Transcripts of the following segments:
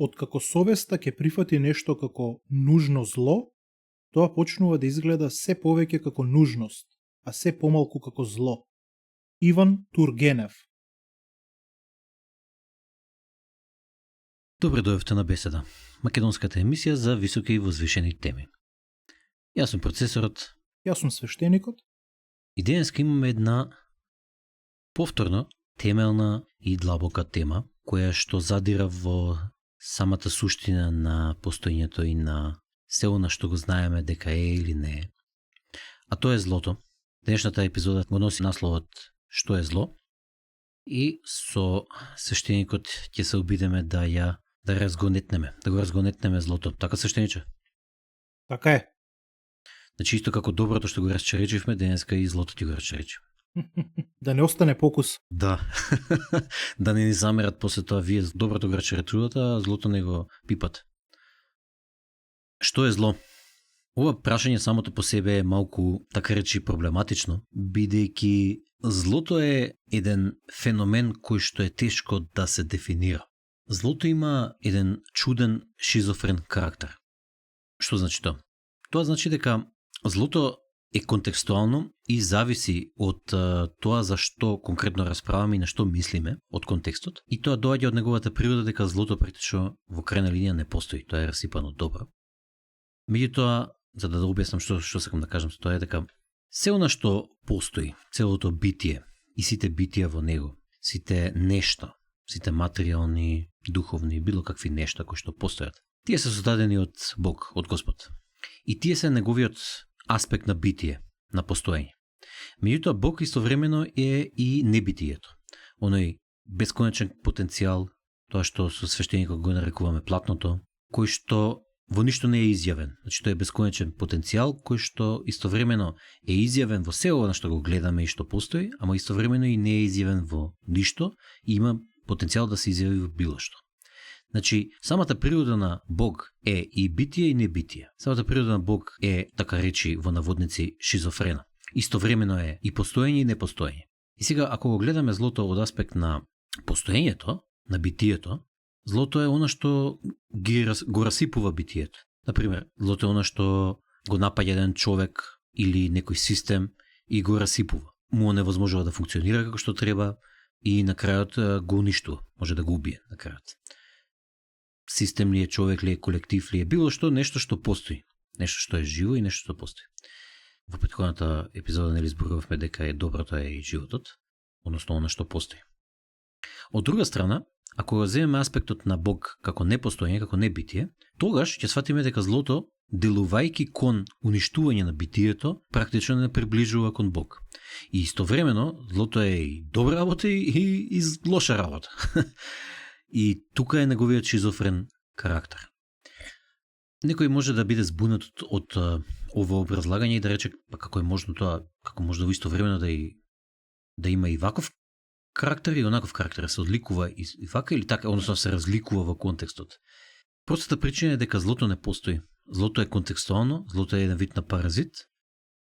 откако совеста ќе прифати нешто како нужно зло, тоа почнува да изгледа се повеќе како нужност, а се помалку како зло. Иван Тургенев. Добре дојавте на Беседа, македонската емисија за високи и возвишени теми. Јас сум процесорот. Јас сум свештеникот. И денеска имаме една повторно темелна и длабока тема, која што задира во самата суштина на постоењето и на се она што го знаеме дека е или не е. А тоа е злото. Денешната епизода го носи насловот Што е зло? И со свештеникот ќе се обидеме да го разгонетнеме злото. Така, свештениче? Така е. Значи, исто како доброто што го расчеречивме, денеска и злото ти го расчеречим. Да не остане покус. Да. Да не ни замерат после тоа, вие доброто го расчеречувате, а злото не го пипат. Што е зло? Ова прашање самото по себе е малку, така речи, проблематично, бидејќи злото е еден феномен кој што е тешко да се дефинира. Злото има еден чуден шизофрен карактер. Што значи тоа? Тоа значи дека злото е контекстуално и зависи од тоа за што конкретно расправаме и на што мислиме од контекстот. И тоа доаѓа од неговата природа дека злото практично во крајна линија не постои, тоа е расипано добро. Меѓутоа, за да објаснам што сакам да кажам со тоа е дека се она што постои, целото битие и сите битија во него, сите нешта, сите материјални, духовни, било какви нешта кои што постојат, тие се создадени од Бог, од Господ. И тие се неговиот аспект на битие, на постоење. Меѓутоа, Бог истовремено е и небитието. Оној бесконечен потенцијал, тоа што со свештеникот го нарекуваме платното, кој што во ништо не е изјавен. Значи, тој е бесконечен потенцијал кој што истовремено е изјавен во се ова на што го гледаме и што постои, ама истовремено и не е изјавен во ништо и има потенцијал да се изјави во било што. Значи, самата природа на Бог е и битие и небитие. Самата природа на Бог е, така речи во наводници, шизофрена. Истовремено е и постоење и непостоење. И сега, ако го гледаме злото од аспект на постоењето, на битието, злото е она што го расипува битието. Например, злото е она што го напаѓа еден човек или некој систем и го расипува. Му невозможува да функционира како што треба и на крајот го уништува. Може да го убие на крајот. Систем ли е, човек ли е, колектив ли е, било што, нешто што постои. Нешто што е живо и нешто што постои. Во претходната епизода нели зборувавме дека е доброто е и животот, односно она што постои. Од друга страна, ако го земеме аспектот на Бог како непостоење, како небитие, тогаш ќе сватиме дека злото, делувајќи кон уништување на битието, практично не приближува кон Бог. И истовремено, злото е и добра работа и лоша работа. И тука е неговиот шизофрен карактер. Некој може да биде збунет од ово образлагање и да рече, па како е можно тоа, како може да во исто време да има и ваков карактер и онаков карактер, се одликува и вака или така, односно се разликува во контекстот. Простата причина е дека злото не постои. Злото е контекстуално, злото е еден вид на паразит,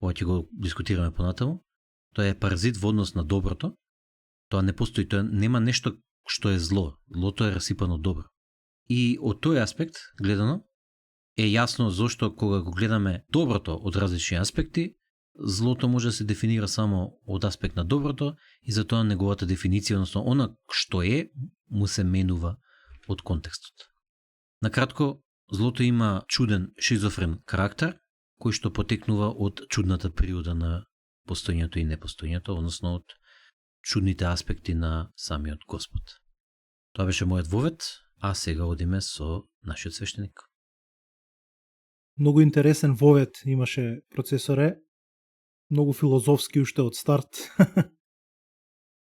ова ќе го дискутираме понатаму. Тоа е паразит во однос на доброто. Тоа не постои, тоа нема нешто што е зло. Злото е расипано добро. И од тој аспект гледано е јасно зошто кога го гледаме доброто од различни аспекти, злото може да се дефинира само од аспект на доброто и затоа неговата дефиниција, односно она што е, му се менува од контекстот. Накратко, злото има чуден шизофрен карактер, кој што потекнува од чудната природа на постоењето и непостоењето, односно од чудните аспекти на самиот Господ. Тоа беше мојот вовед, а сега одиме со нашиот свештеник. Многу интересен вовед имаше, процесоре. Многу филозофски уште од старт.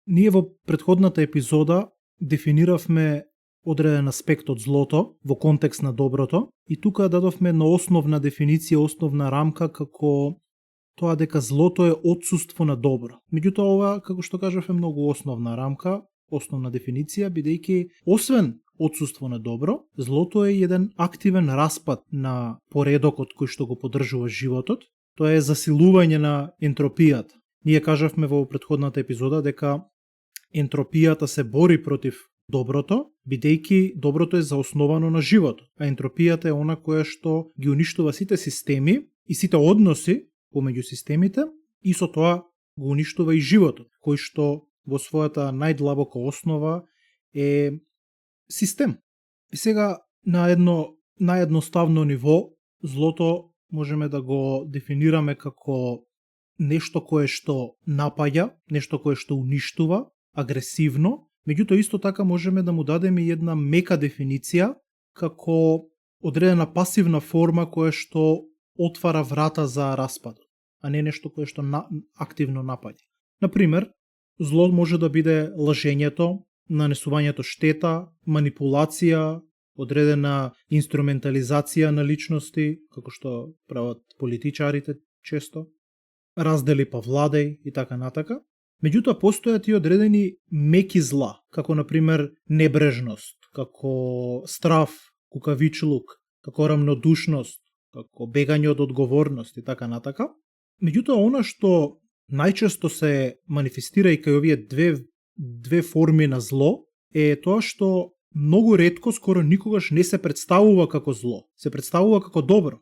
Ние во претходната епизода дефиниравме одреден аспект од злото во контекст на доброто и тука дадовме една основна дефиниција, основна рамка како тоа дека злото е отсуство на добро. Меѓутоа ова, како што кажав, е многу основна рамка, основна дефиниција, бидејќи освен отсуство на добро, злото е еден активен распад на поредокот кој што го поддржува животот. Тоа е засилување на ентропијата. Ние кажавме во претходната епизода дека ентропијата се бори против доброто, бидејќи доброто е заосновано на животот, а ентропијата е она која што ги уништува сите системи и сите односи помеѓу системите и со тоа го уништува и животот, кој што во својата најдлабока основа е систем. И сега на едно наједноставно ниво злото можеме да го дефинираме како нешто кое што напаѓа, нешто кое што уништува, агресивно, меѓутоа исто така можеме да му дадеме и една мека дефиниција како одредена пасивна форма која што отвара врата за распадот, а не нешто кое што активно напаѓа. Например, зло може да биде лажењето, нанесувањето штета, манипулација, одредена инструментализација на личности, како што прават политичарите често, раздели па владеј и така натака. Меѓутоа постојат и одредени меки зла, како например небрежност, како страф, кукавичлук, како рамнодушност, како бегање од одговорност и така натака. Меѓутоа она што најчесто се манифестира и кај овие две форми на зло е тоа што многу ретко, скоро никогаш не се представува како зло, се представува како добро.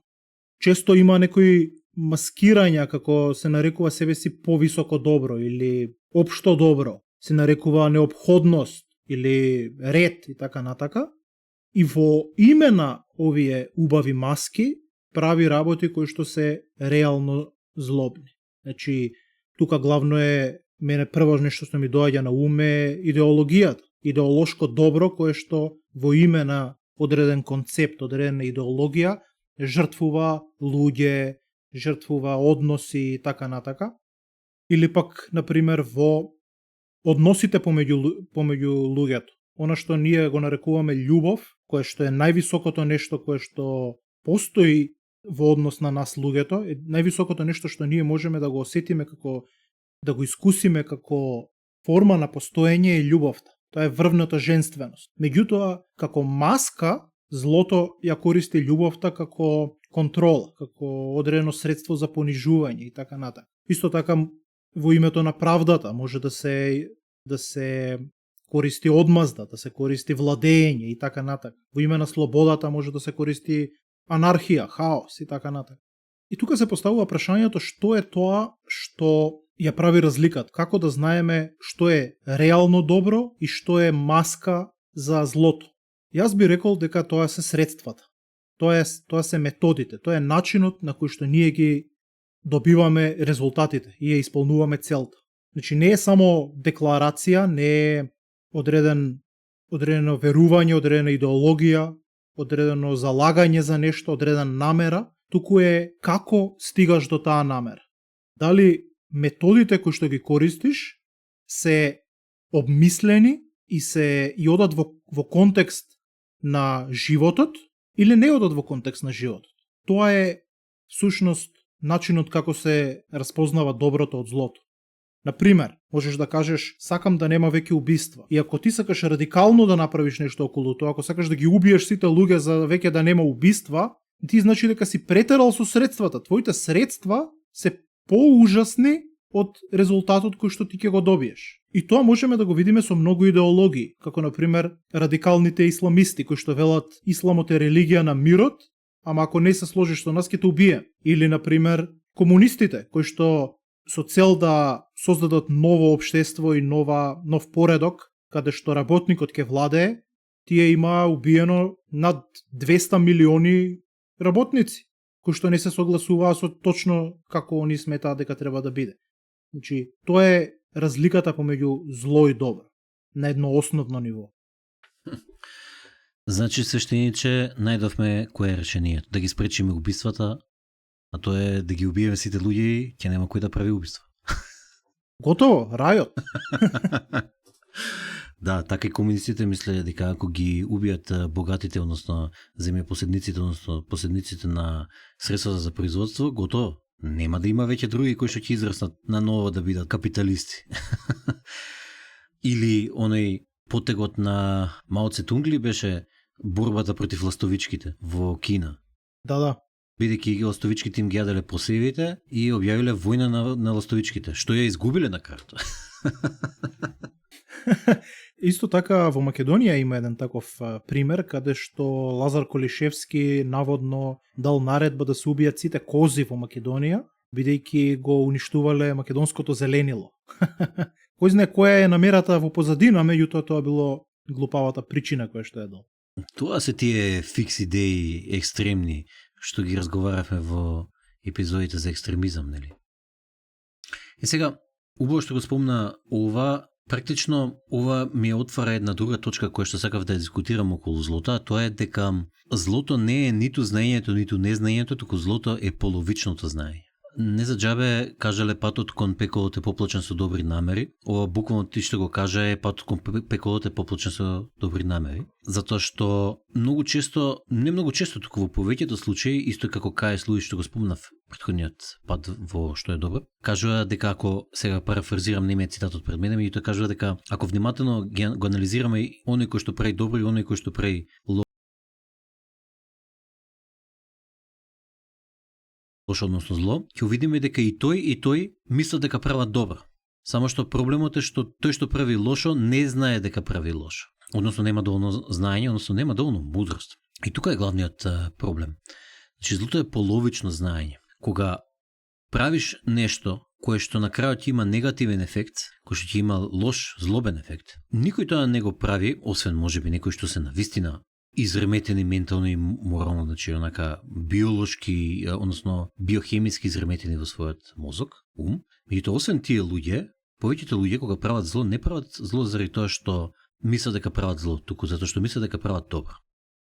Често има некои маскирања, како се нарекува себе си повисоко добро или општо добро, се нарекува неопходност или ред и така натака. И во име на овие убави маски прави работи кои што се реално злобни. Значи, тука главно е, мене прво нешто што ми доаѓа на ум е идеологијата. Идеолошко добро кое што во име на одреден концепт, одредена идеологија, жртвува луѓе, жртвува односи и така натака. Или пак, например, во односите помеѓу луѓето. Она што ние го нарекуваме љубов, кое што е највисокото нешто кое што постои во однос на нас луѓето, е највисокото нешто што ние можеме да го осетиме како, да го искусиме како форма на постоење е љубовта. Тоа е врвната женственост. Меѓутоа, како маска, злото ја користи љубовта како контрола, како одредено средство за понижување и така натака. Исто така во името на правдата може да се користи одмазда, да се користи владење и така натака. Во име на слободата може да се користи анархија, хаос и така натака. И тука се поставува прашањето што е тоа што ја прави разликата. Како да знаеме што е реално добро и што е маска за злото. Јас би рекол дека тоа се средствата. Тоа се методите, тоа е начинот на кој што ние ги добиваме резултатите и ја исполнуваме целта. Значи не е само декларација, не е одредено верување, одредена идеологија, одредено залагање за нешто, одредена намера, туку е како стигаш до таа намера. Дали методите кои што ги користиш се обмислени и одат во контекст на животот или не одат во контекст на животот. Тоа е всушност начинот како се распознава доброто од злото. Например, можеш да кажеш сакам да нема веќе убиства. И ако ти сакаш радикално да направиш нешто околу тоа, ако сакаш да ги убиеш сите луѓе за веќе да нема убиства, ти значи дека си претерал со средствата. Твоите средства се поужасни од резултатот кој што ти ќе го добиеш. И тоа можеме да го видиме со многу идеологии, како например радикалните исламисти кои што велат исламот е религија на мирот, ама ако не се сложиш со нас ќе те убием. Или например комунистите кои што со цел да создадат ново општество и нов поредок, каде што работникот ќе владее, тие има убиено над 200 милиони работници, кои што не се согласуваа со точно како они сметаат дека треба да биде. Значи, тоа е разликата помеѓу зло и добро, на едно основно ниво. Значи, свештениче, најдовме кое е решението. Да ги спречиме убиствата, а тоа е да ги убиеме сите луѓе, ќе нема кој да прави убиства. Готово, рајот. Да, така и комунистите мислеле дека ако ги убијат богатите, односно земјопоседниците, односно поседниците на средствата за производство, готово. Нема да има веќе други кои што ќе израснат на ново да бидат капиталисти. Или оној потегот на Мао Цетунг ли беше борбата против ластовичките во Кина? Да. Бидејќи ластовичките им ги јаделе посевите и објавиле војна на ластовичките, што ја изгубиле на карта. Исто така во Македонија има еден таков пример каде што Лазар Колишевски наводно дал наредба да се убијат сите кози во Македонија, бидејќи го уништувале македонското зеленило. Кој знае која е намерата во позадина, меѓутоа тоа било глупавата причина која што е дал. Тоа се тие фикс идеи екстремни што ги разговаравме во епизодите за екстремизам, нели? И сега, убаво што го спомна ова, практично ова ми отвара една друга точка која што сакав да дискутирам околу злото, а тоа е дека злото не е ниту знаењето, ниту незнаењето, туку злото е половичното знаење. Не за џабе кажале патот кон пеколот е поплачен со добри намери. Ова буквално ти што го кажа е патот кон пеколот е поплачен со добри намери. Затоа што многу често, не многу често, туку во повеќето случаи, исто како кај случај што го спомнав претходниот пат во што е добро, кажува дека ако сега парафразирам немиот цитатот пред мене, меѓутоа кажува дека ако внимателно го анализираме оној кој што прави добро и оној кој што прави лошо, односно зло, ќе увидиме дека и тој мислат дека прават добро. Само што проблемот е што тој што прави лошо не знае дека прави лошо. Односно нема доволно знаење, односно нема доволно мудрост. И тука е главниот проблем. Значи злото е половично знаење. Кога правиш нешто кое што на крајот има негативен ефект, кој што ќе има лош, злобен ефект, никој тоа не го прави, освен можеби некој што се навистина изреметени ментално и морално, значи онака биолошки, односно биохемиски изреметени во својот мозок, ум. Меѓутоа, освен тие луѓе, повеќето луѓе кога прават зло, не прават зло заради тоа што мислат дека прават зло, туку затоа што мислат дека прават добро.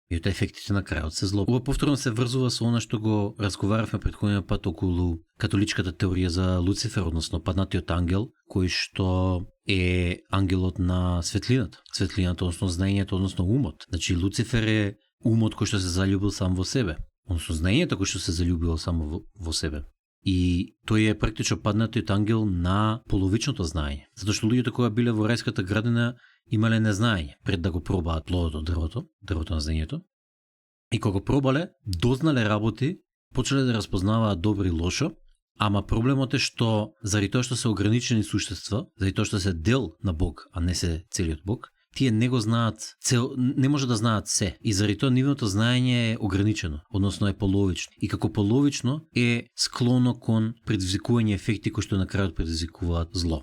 И од ефектите на крајот се зло. Ова повторно се врзува со она што го разговаравме претходниот пат околу католичката теорија за Луцифер, односно паднатиот ангел, кој што е ангелот на светлината. Светлината, односно знаењето, односно умот. Значи Луцифер е умот кој што се заљубил сам во себе. Односно знаењето кој што се заљубило само во себе. И тој е практично паднатиот ангел на половичното знаење. Затоа што луѓето кога биле во рајската градина имале незнаење пред да го пробаат плодот од дрвото на знаењето. И кога го пробале, дознале работи, почеле да разпознаваат добро и лошо, ама проблемот е што заради тоа што се ограничени суштества, заради тоа што се дел на Бог, а не се целиот Бог, тие не го знаат, не може да знаат се. И заради тоа нивното знаење е ограничено, односно е половично. И како половично е склоно кон предизвикување ефекти кои што на крајот предизвикуваат зло.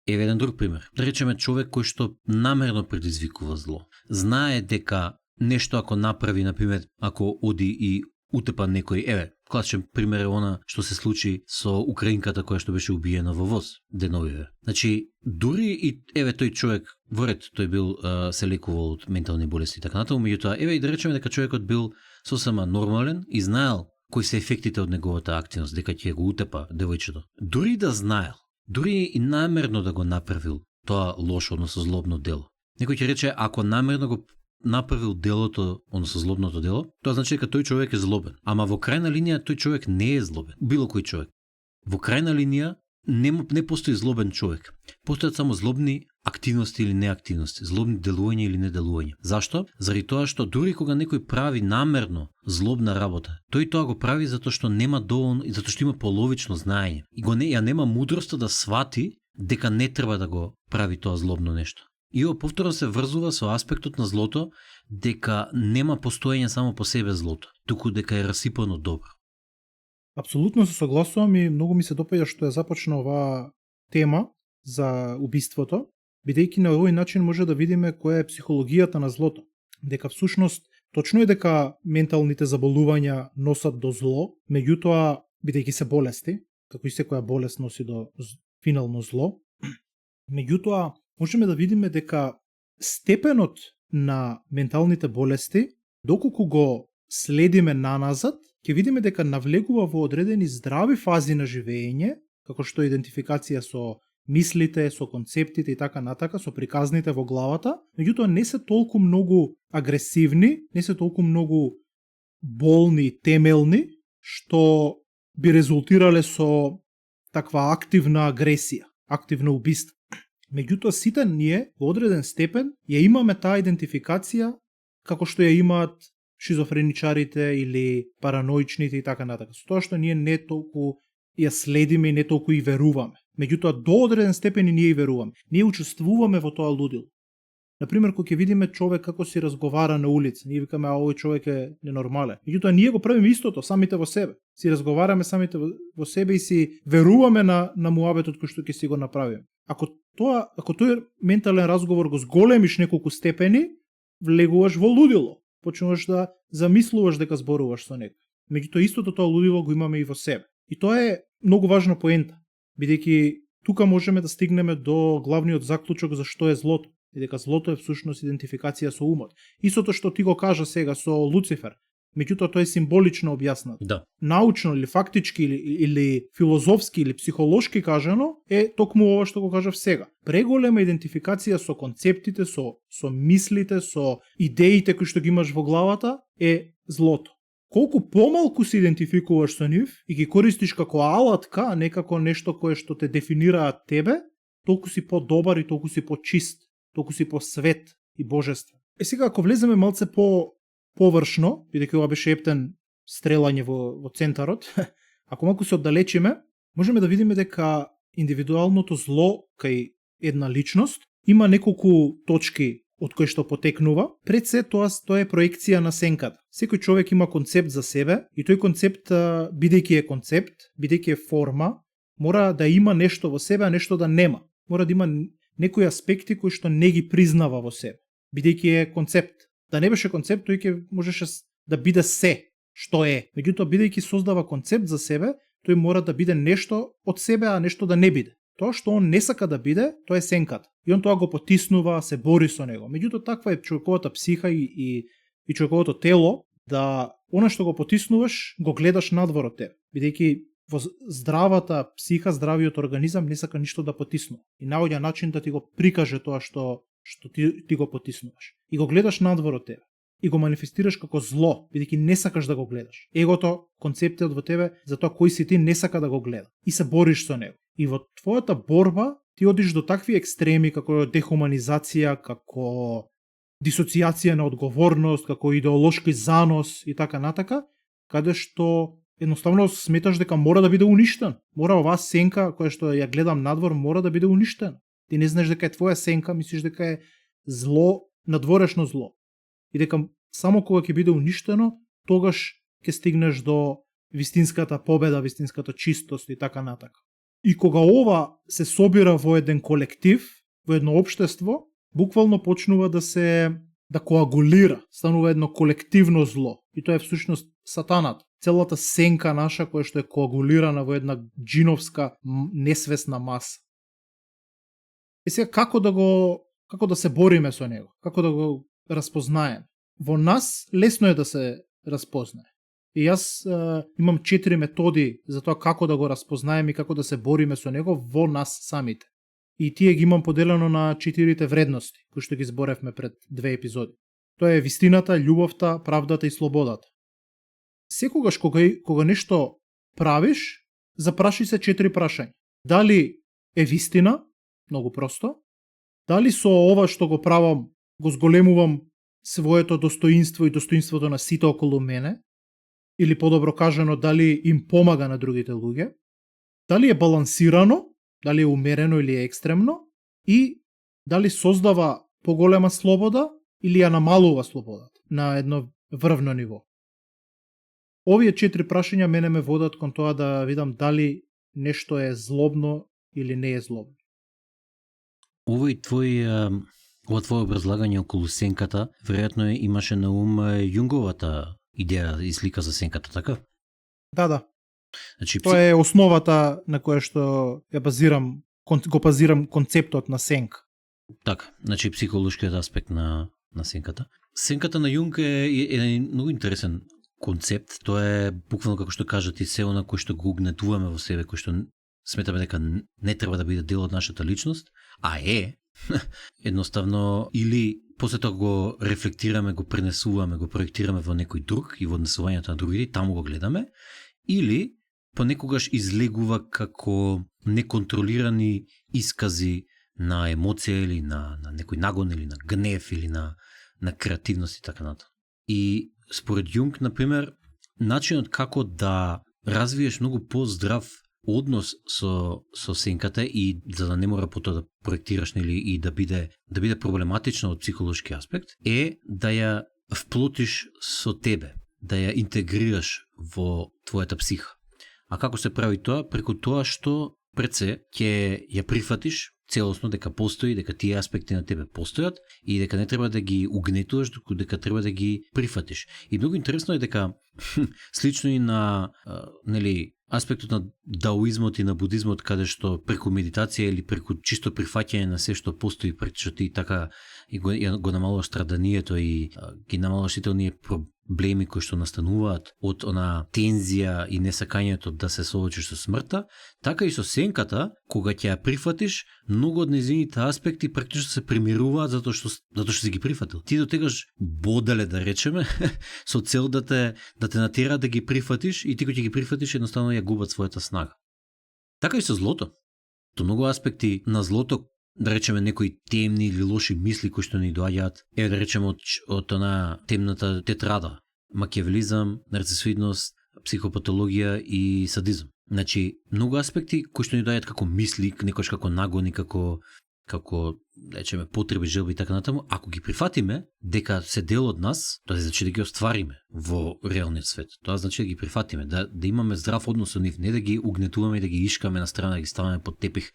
Еве еден друг пример. Да речеме човек кој што намерно предизвикува зло. Знае дека нешто ако направи, например, ако оди и утепа некој, еве, класичен пример е она што се случи со украинката која што беше убиена во ВОЗ деновиве. Значи, дури и еве тој човек, во ред, тој бил се лекувал од ментални болести и така натаму, меѓутоа, еве и да речеме дека човекот бил сосема нормален и знаел кои се ефектите од неговата активност, дека ќе го утепа девојчето. Дури да знаел, дури и намерно да го направил тоа лошо, односно злобно дело. Некој ќе рече, ако намерно го направил делото, односно злобното дело, тоа значи дека тој човек е злобен. Ама во крајна линија тој човек не е злобен. Било кој човек. Во крајна линија не постои злобен човек. Постојат само злобни активности или неактивности, злобни делувања или неделувања. Зашто? Заради тоа што дури кога некој прави намерно злобна работа, тој тоа го прави затоа што нема доволно, затоа што има половично знаење. И ја нема мудроста да свати дека не треба да го прави тоа злобно нешто. И ова повторно се врзува со аспектот на злото, дека нема постоење само по себе злото, туку дека е расипано добро. Апсолутно се согласувам и многу ми се допаѓа што ја започна оваа тема за убиството, бидејќи на овој начин може да видиме која е психологијата на злото. Дека всушност точно е дека менталните заболувања носат до зло, меѓутоа бидејќи се болести, како и секоја болест носи до финално зло, меѓутоа можеме да видиме дека степенот на менталните болести, доколку го следиме наназад, ќе видиме дека навлегува во одредени здрави фази на живење, како што идентификација со мислите, со концептите и така натака, со приказните во главата, меѓутоа не се толку многу агресивни, не се толку многу болни, темелни, што би резултирале со таква активна агресија, активно убиство. Меѓутоа сите ние во одреден степен ја имаме таа идентификација како што ја имаат шизофреничарите или параноичните и така натака. Со тоа што ние не толку ја следиме и не толку и веруваме. Меѓутоа, до одреден степен и ние веруваме. Ние учествуваме во тоа лудило. Например, кога ќе видиме човек како си разговара на улица, ние викаме, овој човек е ненормален. Меѓутоа, ние го правиме истото, самите во себе. Си разговараме самите во себе и си веруваме на муабетот кој што ќе си го направиме. Ако тој ментален разговор го зголемиш неколку степени, влегуваш во лудило. Почнуваш да замислуваш дека зборуваш со некој. Меѓутоа, истото тоа лудило го имаме и во себе. И тоа е многу важна поента, бидејќи тука можеме да стигнеме до главниот заклучок за што е злото. И дека злото е всушност идентификација со умот. Истото што ти го кажа сега со Луцифер, меѓутоа тоа е символично објаснато. Да. Научно или фактички или филозофски или психолошки кажано е токму ова што го кажав сега. Преголема идентификација со концептите, со мислите, со идеите кои што ги имаш во главата е злото. Колку помалку се идентификуваш со нив и ги користиш како алатка, а не како нешто кое што те дефинираат тебе, толку си по-добар и толку си по-чист, толку си по-свет и божествен. Сега, ако влеземе малце површно, бидејќи ова беше ептен стрелање во центарот, ако малку се оддалечиме, можеме да видиме дека индивидуалното зло кај една личност има неколку точки од кои што потекнува. Пред се тоа е проекција на сенката. Секој човек има концепт за себе и тој концепт, бидејќи е концепт, бидејќи е форма, мора да има нешто во себе, а нешто да нема. Мора да има некои аспекти кои што не ги признава во себе, бидејќи е концепт. Да не беше концепт, тој ќе можеше да биде се што е. Меѓутоа, бидејќи создава концепт за себе, тој мора да биде нешто од себе, а нешто да не биде. Тоа што он не сака да биде, тоа е сенката. И он тоа го потиснува, се бори со него. Меѓутоа, таква е човековата психа и човековото тело, да она што го потиснуваш, го гледаш надвор од тебе. Бидејќи во здравата психа, здравиот организам не сака ништо да потиснува. И наоѓа начин да ти го прикаже тоа што ти го потиснуваш. И го гледаш надвор од тебе. И го манифестираш како зло, бидејќи не сакаш да го гледаш. Егото, концептот во тебе, за тоа кој си ти, не сака да го гледа. И се бориш со него. И во твојата борба ти одиш до такви екстреми како дехуманизација, како дисоцијација на одговорност, како идеолошки занос и така натака, каде што едноставно сметаш дека мора да биде уништен. Мора оваа сенка која што ја гледам надвор мора да биде уништена. Ти не знаеш дека е твоја сенка, мислиш дека е зло, надворешно зло. И дека само кога ќе биде уништено, тогаш ќе стигнеш до вистинската победа, вистинската чистост и така натака. И кога ова се собира во еден колектив, во едно општество, буквално почнува да коагулира, станува едно колективно зло. И тоа е всушност сатаната. Целата сенка наша која што е коагулирана во една джиновска несвесна маса. И сега како да се бориме со него? Како да го разпознаеме? Во нас лесно е да се разпознае. И јас имам 4 методи за тоа како да го разпознаеме и како да се бориме со него во нас самите. И тие ги имам поделено на 4 вредности, кои што ги зборевме пред 2 епизоди. Тоа е вистината, љубовта, правдата и слободата. Секогаш кога нешто правиш, запраши се 4 прашања. Дали е вистина? Многу просто. Дали со ова што го правам, го зголемувам своето достоинство и достоинството на сите околу мене? Или подобро кажано, дали им помага на другите луѓе? Дали е балансирано? Дали е умерено или е екстремно? И дали создава поголема слобода или ја намалува слободата на едно врвно ниво? Овие 4 прашања мене ме водат кон тоа да видам дали нешто е злобно или не е злобно. Ова твое образлагање околу сенката, веројатно имаше на ум Јунговата идеја и слика за сенката, така? Да. Значи, тоа е основата на која што го базирам концептот на сенка. Така, значи психолошкиот аспект на сенката. Сенката на Јунг е еден многу интересен концепт. Тоа е буквално како што кажат и се она кој што го угнетуваме во себе, кој што сметаме дека не треба да биде дел од нашата личност, а е едноставно или после тоа го рефлектираме, го пренесуваме, го проектираме во некој друг и во однесувањето на другите, таму го гледаме, или понекогаш излегува како неконтролирани искази на емоција или на некој нагон или на гнев или на креативност и така натаму. И според Јунг, например, начинот како да развиеш многу поздрав однос со сенката и за да не мора потоа да проектираш нели и да биде проблематично од психолошки аспект е да ја вплотиш со тебе, да ја интегрираш во твојата психа. А како се прави тоа? Преку тоа што пред се ќе ја прифатиш целосно дека постои, дека тие аспекти на тебе постојат и дека не треба да ги угнетуваш, дека треба да ги прифатиш. И многу интересно е дека слично и на нели аспектот на даоизмот и на будизмот, каде што преку медитација или преку чисто прифаќање на се што постои, пречо ти така и го намалуваш страданието и ги намалуваш сите оние проблеми кои што настануваат од она тензија и несакањето да се соочиш со смртта, така и со сенката, кога ќе ја прифатиш, многу од нејзините аспекти практично се примируваат затоа што си ги прифатил. Ти дотегаш боделе, да речеме, со цел да те натера да ги прифатиш и ти кога ќе ги прифатиш едноставно ја губат својата снага. Така и со злото. То многу аспекти на злото, да речеме некои темни или лоши мисли кои што ни доаѓаат, да речеме од она темната тетрада, макиавелизам, нарцисоидност, психопатологија и садизм. Значи, многу аспекти кои што ни доаѓаат како мисли, некојаш како нагони, како да речеме потреби, желби и така натаму, ако ги прифатиме дека се дел од нас, тоа значи да ги оствариме во реалниот свет. Тоа значи да ги прифатиме, да имаме здрав однос со нив, не да ги угнетуваме и да ги ишкаме на страна, да ги ставаме под тепих,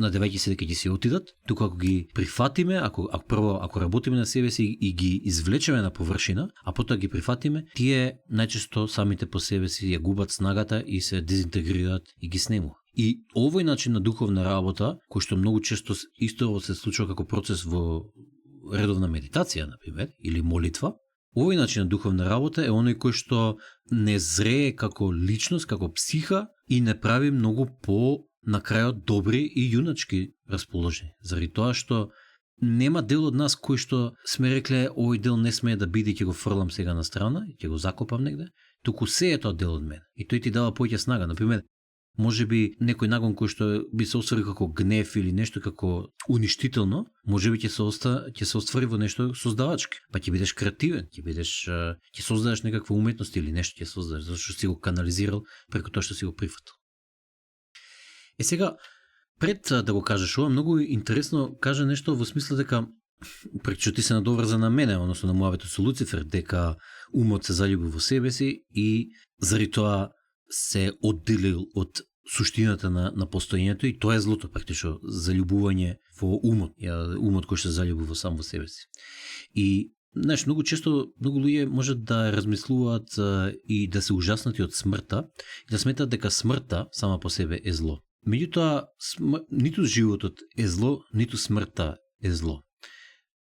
надевајќи се дека ќе си отидат, туку ако ги прифатиме, ако работиме на себе си и ги извлечеме на површина, а потоа ги прифатиме, тие најчесто самите по себе си ја губат снагата и се дезинтегрираат и ги снемува. И овој начин на духовна работа, кој што многу често исто се случува како процес во редовна медитација, например, или молитва, овој начин на духовна работа е оној кој што не зрее како личност, како психа и не прави многу по на крајот добри и јуначки расположени. Заради тоа што нема дел од нас кој што сме рекле овој дел не смее да биде, ќе го фрлам сега на страна и ќе го закопам негде, туку се е тоа дел од мене. И тој ти дава поќе снага. Например, може би некој нагон кој што би се оствари како гнев или нешто како уништително, може би ќе се оствари во нешто создавачки. Па ќе бидеш креативен, ќе создадеш некаква уметност или нешто ќе создадеш, затоа што си го канализирал преку тоа што си го прифатил. Сега, пред да го кажеш ова, многу интересно кажа нешто во смисла дека пречо ти се надоврза на мене, односно на муавето со Луцифер, дека умот се заљуби во себе си и заради тоа се одделил од суштината на постоењето и тоа е злото, практично заљубување во умот кој се заљубува сам во себе си. И знаеш, многу често многу луѓе можат да размислуваат и да се ужаснати од смртта и да сметат дека смртта сама по себе е зло. Меѓутоа, ниту животот е зло, ниту смртта е зло.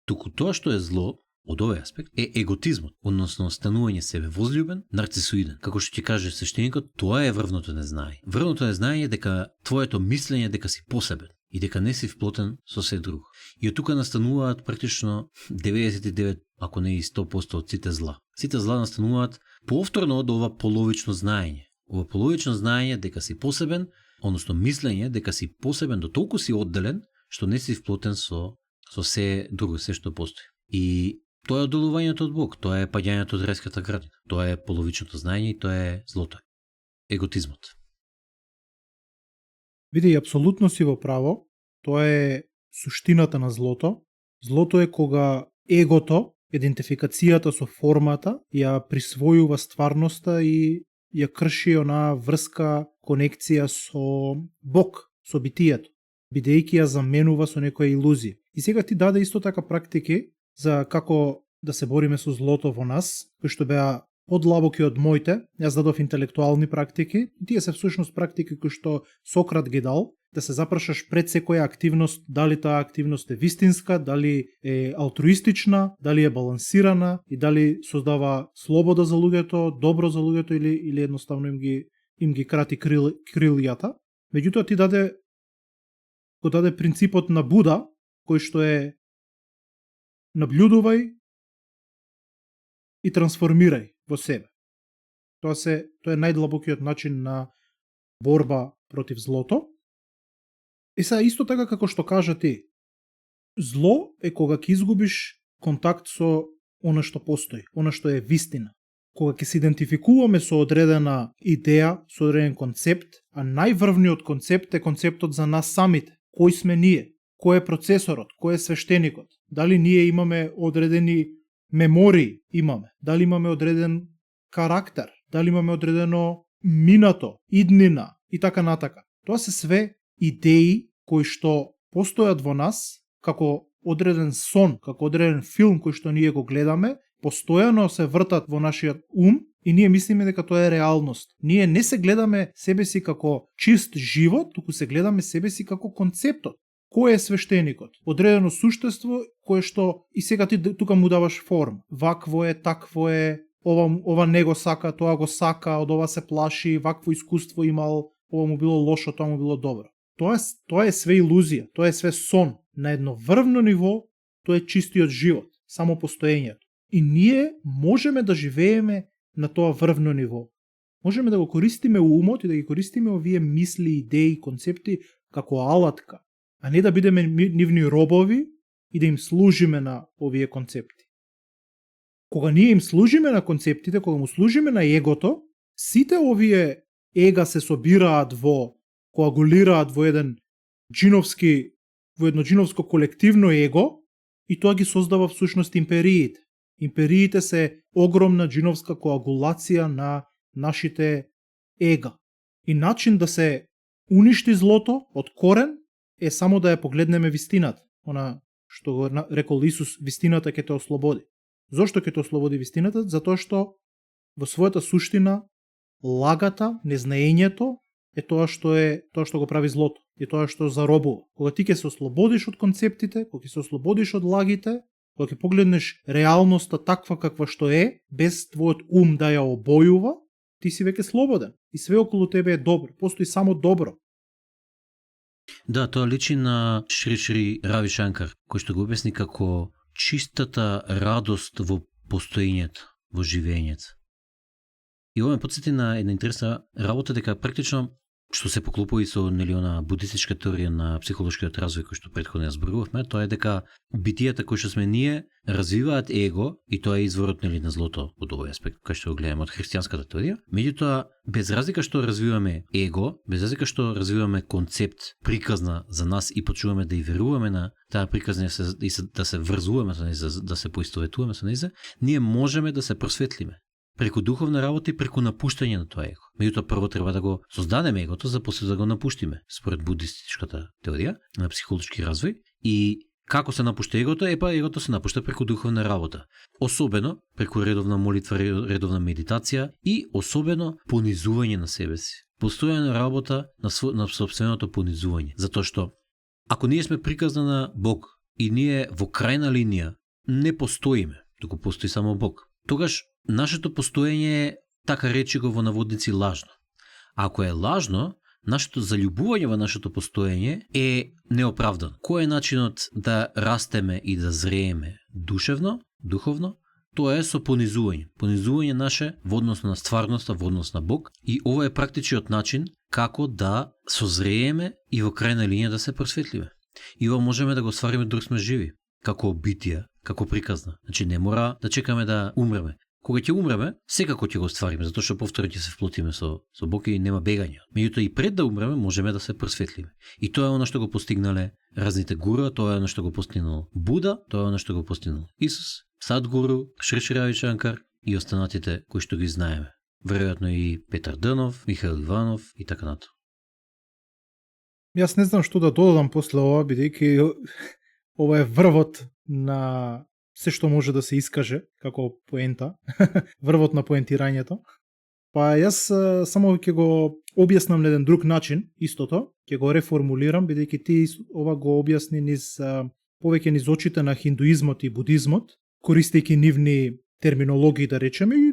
Туку тоа што е зло, од овој аспект, е еготизмот, односно станување себе возљубен, нарцисоиден. Како што ќе каже свештеникот, тоа е врвното незнание. Врвното незнание е дека твоето мислење дека си посебен и дека не си вплотен со се друго. И од тука настануваат практично 99, ако не и 100% од сите зла. Сите зла настануваат повторно од ова половично знаење. Ова половично знаење дека си посебен, односно мислење дека си посебен, до толку си одделен, што не си вплотен со се друго, се што постои. И тоа е одделувањето од Бог, тоа е паѓањето од рајската градина, тоа е половичното знаење и тоа е злото, еготизмот. Види, апсолутно си во право, тоа е суштината на злото. Злото е кога егото, идентификацијата со формата, ја присвојува стварноста и ја крши онаа врска, конекција со Бог, со битието, бидејќи ја заменува со некоја илузија. И сега ти даде исто така практики за како да се бориме со злото во нас, кои што беа подлабоки од моите. Јас дадов интелектуални практики, и тие се всушност практики кои што Сократ ги дал, да се запрашаш пред секоја активност, дали таа активност е вистинска, дали е алтруистична, дали е балансирана и дали создава слобода за луѓето, добро за луѓето или едноставно им ги крати крилјата. Меѓутоа ти даде принципот на Буда, кој што е наблюдувај и трансформирај во себе. Тоа е најдлабокиот начин на борба против злото. И сега исто така како што кажа ти, зло е кога ќе изгубиш контакт со она што постои, она што е вистина. Кога ќе се идентификуваме со одредена идеја, со одреден концепт, а најврвниот концепт е концептот за нас самите. Кој сме ние? Кој е процесорот? Кој е свештеникот? Дали ние имаме одредени мемории? Имаме. Дали имаме одреден карактер? Дали имаме одредено минато, иднина и така натака? Тоа се све идеи кои што постојат во нас како одреден сон, како одреден филм кој што ние го гледаме, постојано се вртат во нашиот ум и ние мислиме дека тоа е реалност. Ние не се гледаме себе си како чист живот, туку се гледаме себе си како концептот. Кој е свештеникот? Одредено суштество кое што и сега ти тука му даваш форма. Вакво е, такво е, ова не го сака, тоа го сака, од ова се плаши, вакво искуство имал, ова му било лошо, тоа му било добро. Тоа е све илузија, тоа е све сон. На едно врвно ниво, тоа е чистиот живот, само постоењето. И ние можеме да живееме на тоа врвно ниво. Можеме да го користиме умот и да ги користиме овие мисли, идеи, концепти како алатка, а не да бидеме нивни робови и да им служиме на овие концепти. Кога ние им служиме на концептите, кога му служиме на егото, сите овие ега се собираат коагулираат во едно џиновско колективно его и тоа ги создава всушност империите. Империите се огромна џиновска коагулација на нашите ега. И начин да се уништи злото од корен е само да ја погледнеме вистината. Она што го рекол Исус, вистината ќе те ослободи. Зошто ќе те ослободи вистината? Затоа што во својата суштина лагата, незнаењето е тоа што го прави злото, е тоа што заробува. Кога ти ќе се ослободиш од концептите, кога ќе се ослободиш од лагите, кога ќе погледнеш реалноста таква каква што е, без твојот ум да ја обојува, ти си веќе слободен. И све околу тебе е добро, постои само добро. Да, тоа личи на Шри Рави Шанкар, кој што го обясни како чистата радост во постоењето, во живењето. И ова ме потсети на една интересна работа, дека практично што се поклопува и со она будистичка теорија на психолошкиот развој кој што претходно ја зборувавме, тоа е дека битијата кои што сме ние развиваат его и тоа е изворот на злото од овој аспект кој што го гледаме од христијанската теорија. Меѓутоа, без разлика што развиваме его, без разлика што развиваме концепт приказна за нас и почуваме да и веруваме на таа приказна и да се врзуваме со неја, да се поистоветуваме со неја, ние можеме да се просветлиме преку духовна работа и преку напуштање на тоа его. Меѓутоа прво треба да го создадеме егото, за после да го напуштиме, според будистичката теорија на психолошки развој. И како се напушта егото? Егото се напушта преку духовна работа. Особено преку редовна молитва, редовна медитација и особено понизување на себе си. Постојана работа на собственото понизување. Затоа што ако ние сме приказна на Бог и ние во крајна линија не постоиме, туку постои само Бог, тогаш нашето постоење е, така речи го во наводници, лажно. Ако е лажно, нашето заљубување во нашето постоење е неоправдано. Кој е начинот да растеме и да зрееме душевно, духовно? Тоа е со понизување. Понизување наше во однос на стварноста, во однос на Бог. И ова е практичниот начин како да созрееме и во крајна линија да се просветлиме. И ова можеме да го ствариме док сме живи, како битија, како приказна. Значи не мора да чекаме да умреме. Кога ќе умреме, секако ќе го ствариме, затоа што повторно ќе се вплотиме со Бог и нема бегање. Меѓутоа и пред да умреме можеме да се просветлиме. И тоа е она што го постигнале разните гуруа, тоа е она што го постигнал Буда, тоа е она што го постигнал Исус, Садгуру, Шри Рави Шанкар и останатите кои што ги знаеме. Веројатно и Петар Дънов, Михаил Иванов и така нато. Јас не знам што да додадам после ова, бидејќи ова е врвот на се што може да се искаже како поента, врвот на поентирањето. Па јас само ќе го објаснам на еден друг начин, истото, ќе го реформулирам, бидејќи ти ова го објасни повеќе низ очите на хиндуизмот и будизмот, користејќи нивни терминологии, да речеме, и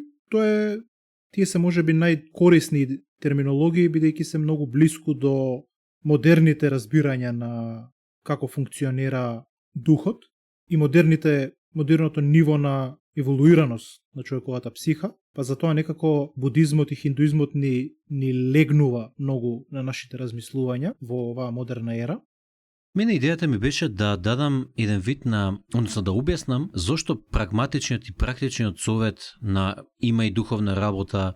тие се можеби најкорисни терминологии, бидејќи се многу блиску до модерните разбирања на како функционира духот и модерното ниво на еволуираност на човековата психа, па затоа некако будизмот и хиндуизмот ни легнува многу на нашите размислувања во оваа модерна ера. Мене идејата ми беше да дадам еден вид на, односно да објаснам зошто прагматичниот и практичниот совет на има и духовна работа,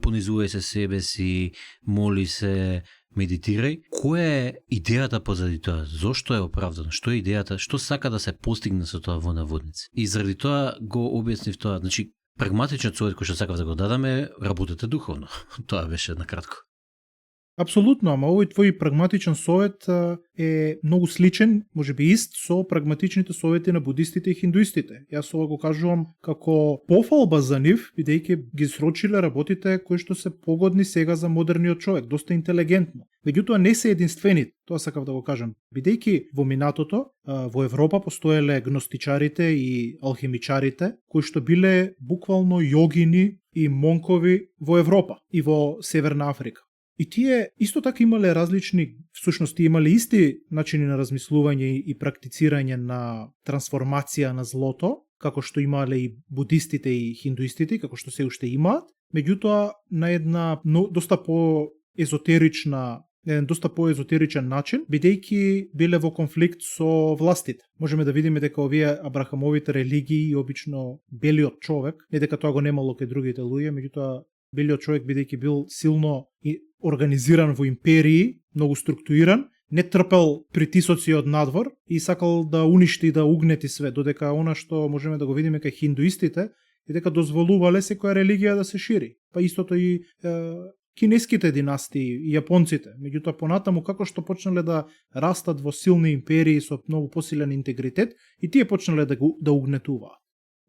понизувај се себе си, моли се, медитирај. Која е идејата позади тоа? Зошто е оправдано? Што е идејата? Што сака да се постигне со тоа во наводници? И заради тоа го објаснив тоа. Значи, прагматичниот совет кој што сакав да го дадам е работете духовно. Тоа беше накратко. Апсолутно, ама овој твој прагматичен совет е многу сличен, можеби ист, со прагматичните совети на будистите и хиндуистите. Јас ова го кажувам како пофалба за нив, бидејќи ги срочиле работите кои што се погодни сега за модерниот човек, доста интелигентно. Меѓутоа не се единствени, тоа сакав да го кажам, бидејќи во минатото во Европа постоеле гностичарите и алхимичарите, кои што биле буквално јогини и монкови во Европа и во Северна Африка. И тие исто така имале различни, всушност имале исти начини на размислување и практицирање на трансформација на злото, како што имале и будистите и хиндуистите, како што се уште имаат, меѓутоа на една доста поезотеричен начин, бидејќи биле во конфликт со властите. Можеме да видиме дека овие абрахамовите религии и обично белиот човек, не дека тоа го немало кај другите луѓе, меѓутоа белиот човек бидејќи бил силно и организиран во империи, многу структуриран, не трпел притисоци од надвор и сакал да уништи и да угнети све, додека она што можеме да го видиме кај хиндуистите е дека дозволувале секоја религија да се шири. Па истото и кинеските династии и јапонците. Меѓутоа понатаму како што почнале да растат во силни империи со многу посилен интегритет и тие почнале да угнетуваат.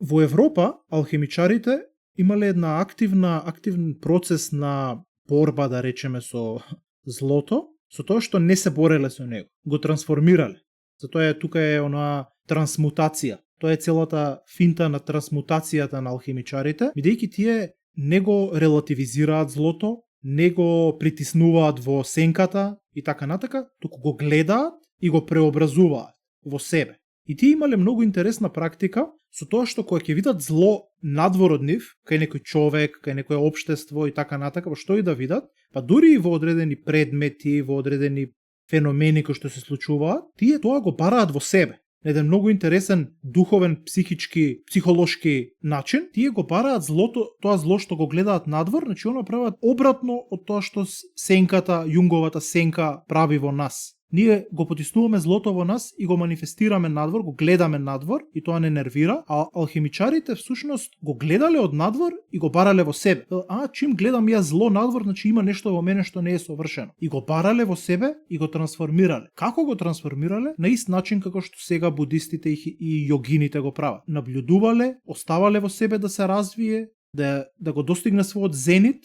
Во Европа алхимичарите имале една активен процес на борба, да речеме, со злото, со тоа што не се бореле со него, го трансформирале. Затоа тука е онаа трансмутација. Тоа е целата финта на трансмутацијата на алхимичарите, бидејќи тие не го релативизираат злото, не го притиснуваат во сенката и така натака, туку го гледаат и го преобразуваат во себе. И тие имале многу интересна практика со тоа што кога ќе видат зло надвор од нив, кај некој човек, кај некое општество и така натака, во што и да видат, па дури и во одредени предмети, во одредени феномени кои што се случуваат, тие тоа го бараат во себе. На еден многу интересен духовен, психолошки начин, тие го бараат злото, тоа зло што го гледаат надвор, значи оно прават обратно од тоа што сенката, јунговата сенка прави во нас. Ние го потиснуваме злото во нас и го манифестираме надвор, го гледаме надвор и тоа не нервира, а алхимичарите всушност го гледале од надвор и го барале во себе. Чим гледам ја зло надвор, значи има нешто во мене што не е совршено. И го барале во себе и го трансформирале. Како го трансформирале? На ист начин како што сега будистите и јогините го прават. Наблюдувале, оставале во себе да се развие, да го достигне својот зенит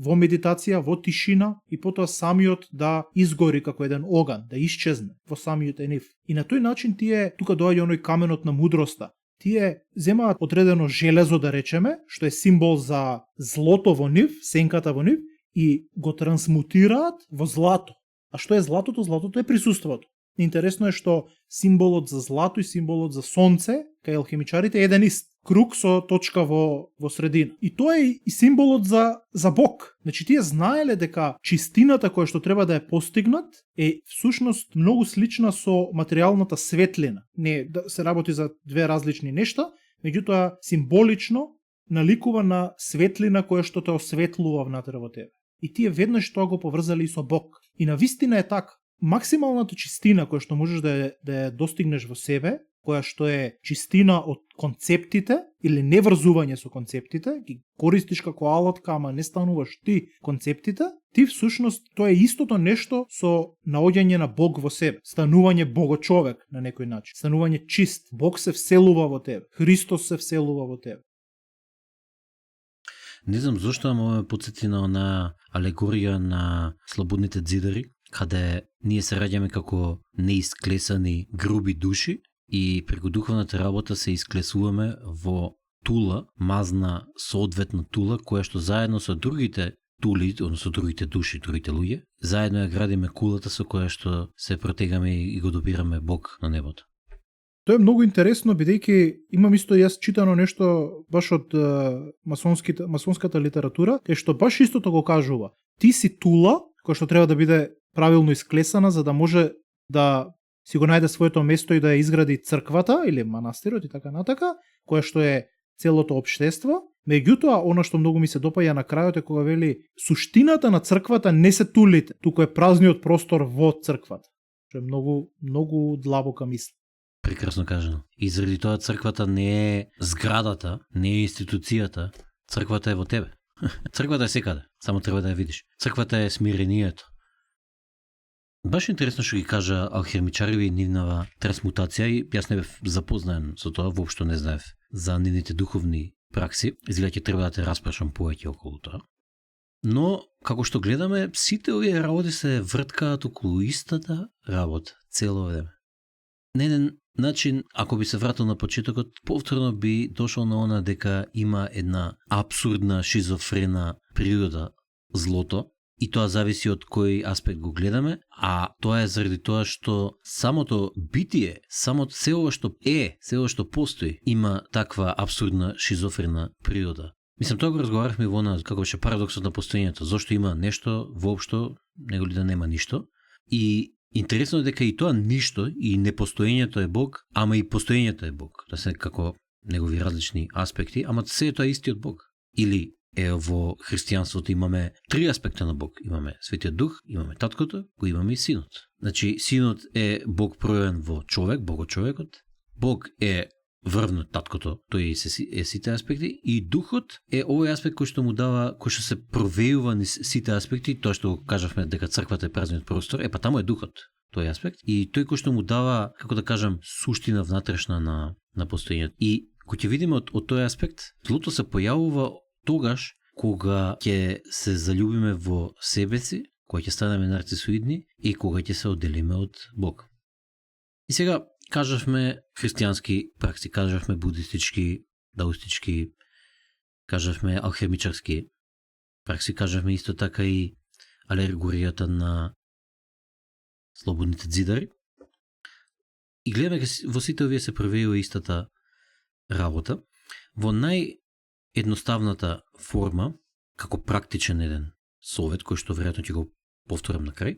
во медитација, во тишина и потоа самиот да изгори како еден оган, да исчезне во самиот нив. И на тој начин тие, тука доаѓа оној каменот на мудроста, тие земаат одредено железо, да речеме, што е символ за злото во нив, сенката во нив, и го трансмутираат во злато. А што е златото? Златото е присуството. Интересно е што символот за злато и символот за сонце кај алхимичарите е еден ист. Круг со точка во средина. И тоа е и символот за Бог. Значи тие знаеле дека чистината која што треба да ја постигнат е всушност многу слична со материјалната светлина. Не да се работи за две различни нешта, меѓутоа символично наликува на светлина која што те осветлува внатре во тебе. И тие веднаш тоа го поврзали и со Бог. И навистина е така. Максималната чистина која што можеш да ја достигнеш во себе, која што е чистина од концептите или неврзување со концептите, ги користиш како алатка, ама не стануваш ти концептите, ти всушност тоа е истото нешто со наоѓање на Бог во себе, станување богочовек на некој начин, станување чист, Бог се вселува во тебе, Христос се вселува во тебе. Не знам зошто, ама ме потсети на она алегорија на слободните дзидари, каде ние се раѓаме како неисклесани груби души и преку духовната работа се исклесуваме во тула, мазна соодветна тула, која што заедно со другите тули, односно другите души, другите луѓе, заедно ја градиме кулата со која што се протегаме и го добираме Бог на небото. Тоа е многу интересно, бидејќи имам исто јас читано нешто баш од масонската литература, кај што баш истото го кажува. Ти си тула, која што треба да биде правилно исклесана, за да може да си го најде своето место и да ја изгради црквата или манастирот и така натака, која што е целото општество. Меѓутоа, она што многу ми се допаѓа на крајот е кога вели суштината на црквата не се тулите, туку е празниот простор во црквата. Што е многу длабока мисла. Прекрасно кажано. И заради тоа црквата не е зградата, не е институцијата, црквата е во тебе. Црквата е секаде, само треба да ја видиш. Црквата е смирението. Баш интересно што ги кажа алхимичари и нивнава трансмутација и јас не бев запознаен со тоа, воопшто не знаев за нивните духовни пракси. Изгледа ќе треба да те распрашам повеќе околу тоа. Но, како што гледаме, сите овие работи се врткаат околу истата работа, цело време. На еден начин, ако би се вратил на почетокот, повторно би дошол на она дека има една абсурдна, шизофрена природа, злото, и тоа зависи од кој аспект го гледаме, а тоа е заради тоа што самото битие, самото се ова што е, се ова што постои, има таква абсурдна, шизофрена природа. Мислам, тоа го разговарахме во нас, како беше парадоксот на постоењето, зошто има нешто воопшто, него ли да нема ништо. И интересно е дека и тоа ништо, и непостоењето е Бог, ама и постоењето е Бог. Тоа се како негови различни аспекти, ама се е тоа истиот Бог. Или во христијанството имаме три аспекта на Бог. Имаме Светиот Дух, имаме Таткото, го имаме и Синот. Значи, Синот е Бог пројавен во човек, Богочовекот. Бог е врвнат Таткото, тој е сите аспекти, и Духот е овој аспект кој што му дава, кој што се провејува низ сите аспекти, тоа што го кажавме дека црквата е празниот простор, па таму е Духот, тој аспект, и тој кој што му дава, како да кажам, суштина внатрешна на постоењето. И кога ќе видиме од тој аспект, злото се појавува тогаш кога ќе се заљубиме во себе си, кога ќе станеме нарцисоидни и кога ќе се одделиме од Бог. И сега кажавме христијански пракси, кажавме будистички, даостички, кажавме алхемичарски пракси, кажавме исто така и алегоријата на слободните дзидари. И гледаме во сите овие се провејува истата работа. Во едноставната форма, како практичен еден совет, кој што веројатно ќе го повторам на крај,